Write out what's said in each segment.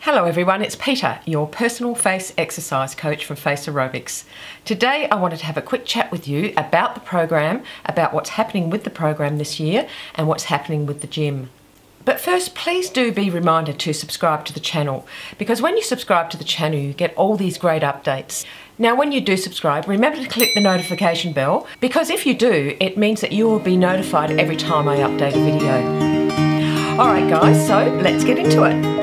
Hello everyone, it's Peter, your personal face exercise coach from FACEROBICS. Today I wanted to have a quick chat with you about the program, about what's happening with the program this year and what's happening with the gym. But first, please do be reminded to subscribe to the channel, because when you subscribe to the channel you get all these great updates. Now when you do subscribe, remember to click the notification bell, because if you do, it means that you will be notified every time I update a video. Alright guys, so let's get into it.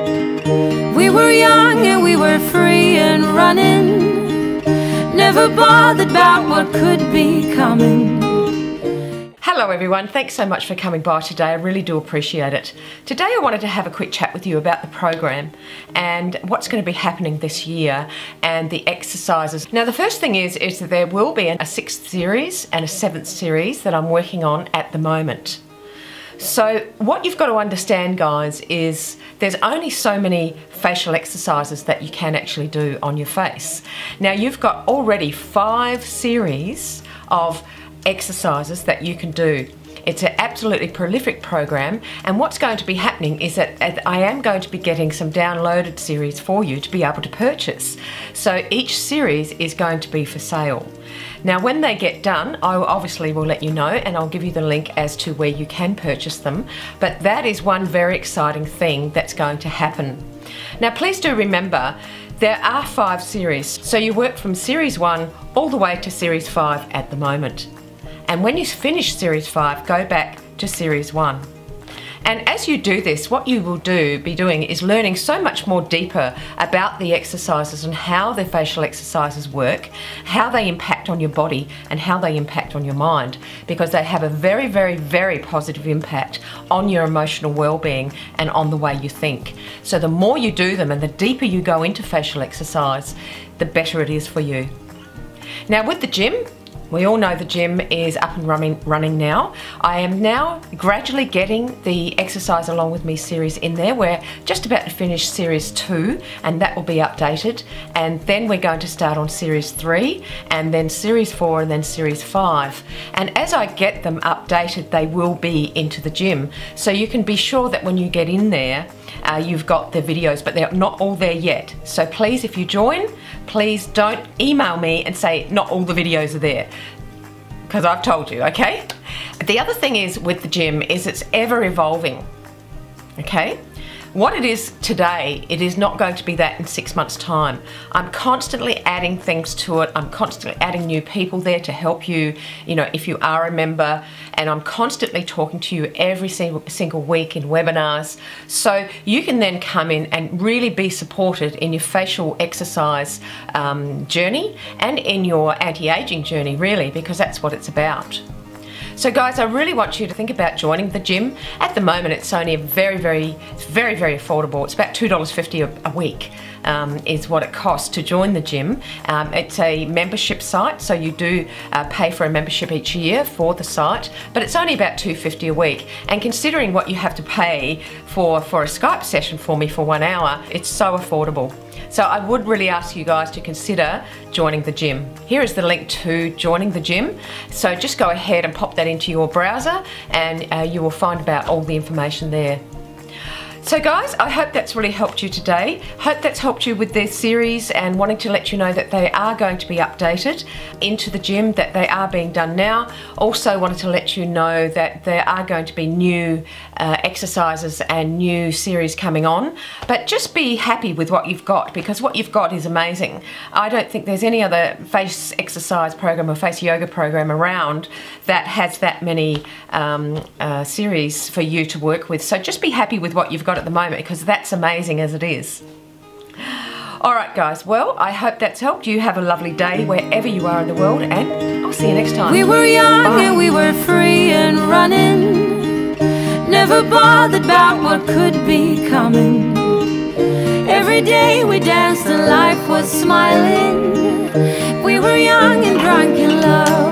We were young and we were free and running, never bothered about what could be coming. Hello everyone, thanks so much for coming by today, I really do appreciate it. Today I wanted to have a quick chat with you about the program and what's going to be happening this year and the exercises. Now the first thing is that there will be a 6th series and a 7th series that I'm working on at the moment. So what you've got to understand, guys, is there's only so many facial exercises that you can actually do on your face. Now you've got already 5 series of exercises that you can do. It's an absolutely prolific program, and what's going to be happening is that I am going to be getting some downloaded series for you to be able to purchase. So each series is going to be for sale. Now when they get done, I obviously will let you know, and I'll give you the link as to where you can purchase them. But that is one very exciting thing that's going to happen. Now please do remember, there are 5 series, so you work from series 1 all the way to series 5 at the moment. And when you finish series 5, go back to series 1. And as you do this, what you will be doing is learning so much more deeper about the exercises and how the facial exercises work, how they impact on your body and how they impact on your mind, because they have a very, very, very positive impact on your emotional well-being and on the way you think. So the more you do them and the deeper you go into facial exercise, the better it is for you. Now with the gym, we all know the gym is up and running now. I am now gradually getting the Exercise Along With Me series in there. We're just about to finish series 2 and that will be updated. And then we're going to start on series 3 and then series 4 and then series 5. And as I get them updated, they will be into the gym. So you can be sure that when you get in there, you've got the videos, but they're not all there yet. So please, if you join, please don't email me and say not all the videos are there, because I've told you, okay? The other thing is with the gym is it's ever evolving, okay? What it is today, it is not going to be that in 6 months' time. I'm constantly adding things to it. I'm constantly adding new people there to help you, if you are a member, and I'm constantly talking to you every single week in webinars. So you can then come in and really be supported in your facial exercise journey and in your anti-aging journey, really, because that's what it's about. So guys, I really want you to think about joining the gym. At the moment, it's only very, very affordable. It's about $2.50 a week is what it costs to join the gym. It's a membership site, so you do pay for a membership each year for the site, but it's only about $2.50 a week. And considering what you have to pay for a Skype session for me for 1 hour, it's so affordable. So I would really ask you guys to consider joining the gym. Here is the link to joining the gym. So just go ahead and pop that into your browser and you will find about all the information there. So guys, I hope that's really helped you today. Hope that's helped you with this series and wanting to let you know that they are going to be updated into the gym, that they are being done now. Also wanted to let you know that there are going to be new exercises and new series coming on. But just be happy with what you've got, because what you've got is amazing. I don't think there's any other face exercise program or face yoga program around that has that many series for you to work with. So just be happy with what you've got at the moment, because that's amazing as it is. Alright guys, well, I hope that's helped. You have a lovely day wherever you are in the world, and I'll see you next time. We were young Bye. and we were free and running, never bothered about what could be coming. Every day we danced and life was smiling. We were young and drunk in love.